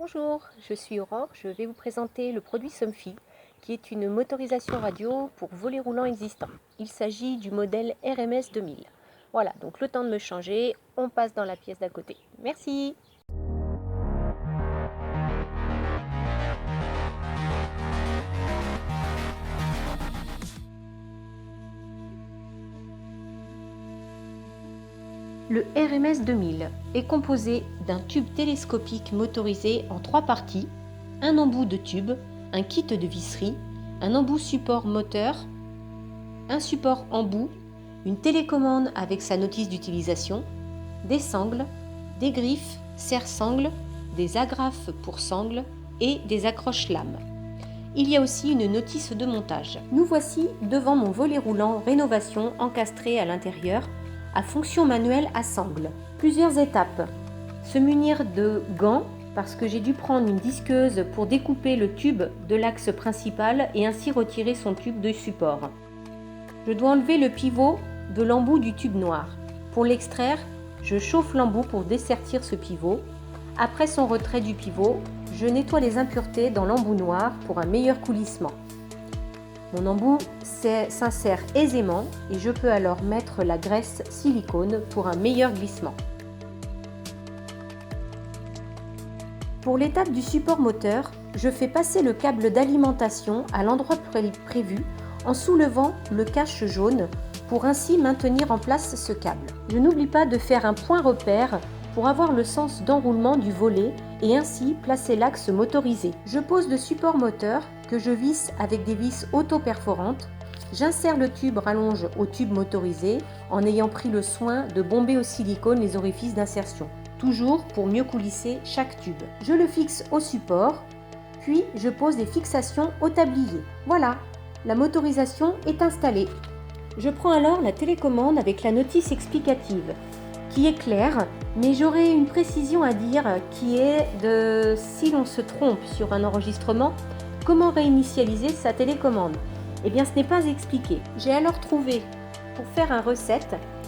Bonjour, je suis Aurore, je vais vous présenter le produit Somfy, qui est une motorisation radio pour volets roulants existants. Il s'agit du modèle RMS 2000. Voilà, donc le temps de me changer, on passe dans la pièce d'à côté. Merci. Le RMS 2000 est composé d'un tube télescopique motorisé en 3 parties, un embout de tube, un kit de visserie, un embout support moteur, un support embout, une télécommande avec sa notice d'utilisation, des sangles, des griffes, serre-sangles, des agrafes pour sangles et des accroches-lames. Il y a aussi une notice de montage. Nous voici devant mon volet roulant rénovation encastré à l'intérieur à fonction manuelle à sangle. Plusieurs étapes. Se munir de gants parce que j'ai dû prendre une disqueuse pour découper le tube de l'axe principal et ainsi retirer son tube de support. Je dois enlever le pivot de l'embout du tube noir. Pour l'extraire, je chauffe l'embout pour dessertir ce pivot. Après son retrait du pivot, je nettoie les impuretés dans l'embout noir pour un meilleur coulissement. Mon embout s'insère aisément et je peux alors mettre la graisse silicone pour un meilleur glissement. Pour l'étape du support moteur, je fais passer le câble d'alimentation à l'endroit prévu en soulevant le cache jaune pour ainsi maintenir en place ce câble. Je n'oublie pas de faire un point repère pour avoir le sens d'enroulement du volet et ainsi placer l'axe motorisé. Je pose le support moteur que je visse avec des vis auto-perforantes. J'insère le tube rallonge au tube motorisé en ayant pris le soin de bomber au silicone les orifices d'insertion, toujours pour mieux coulisser chaque tube. Je le fixe au support, puis je pose les fixations au tablier. Voilà, la motorisation est installée. Je prends alors la télécommande avec la notice explicative, qui est claire, mais j'aurai une précision à dire qui est de si l'on se trompe sur un enregistrement, comment réinitialiser sa télécommande? Eh bien, ce n'est pas expliqué. J'ai alors trouvé, pour faire un reset,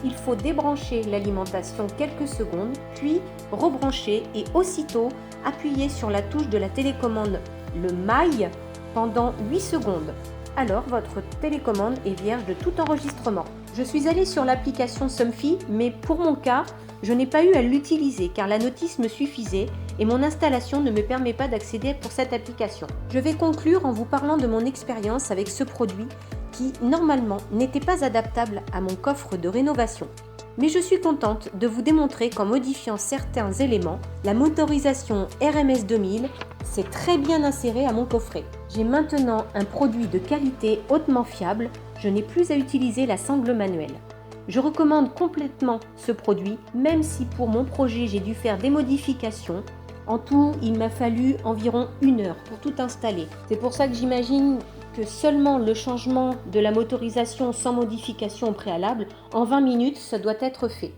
il faut débrancher l'alimentation quelques secondes, puis rebrancher et aussitôt appuyer sur la touche de la télécommande, le maille, pendant 8 secondes. Alors, votre télécommande est vierge de tout enregistrement. Je suis allée sur l'application Somfy, mais pour mon cas, je n'ai pas eu à l'utiliser car la notice me suffisait et mon installation ne me permet pas d'accéder pour cette application. Je vais conclure en vous parlant de mon expérience avec ce produit qui, normalement, n'était pas adaptable à mon coffre de rénovation. Mais je suis contente de vous démontrer qu'en modifiant certains éléments, la motorisation RMS 2000 s'est très bien insérée à mon coffret. J'ai maintenant un produit de qualité hautement fiable, je n'ai plus à utiliser la sangle manuelle. Je recommande complètement ce produit, même si pour mon projet j'ai dû faire des modifications. En tout, il m'a fallu environ 1 heure pour tout installer. C'est pour ça que j'imagine que seulement le changement de la motorisation sans modification au préalable, en 20 minutes, ça doit être fait.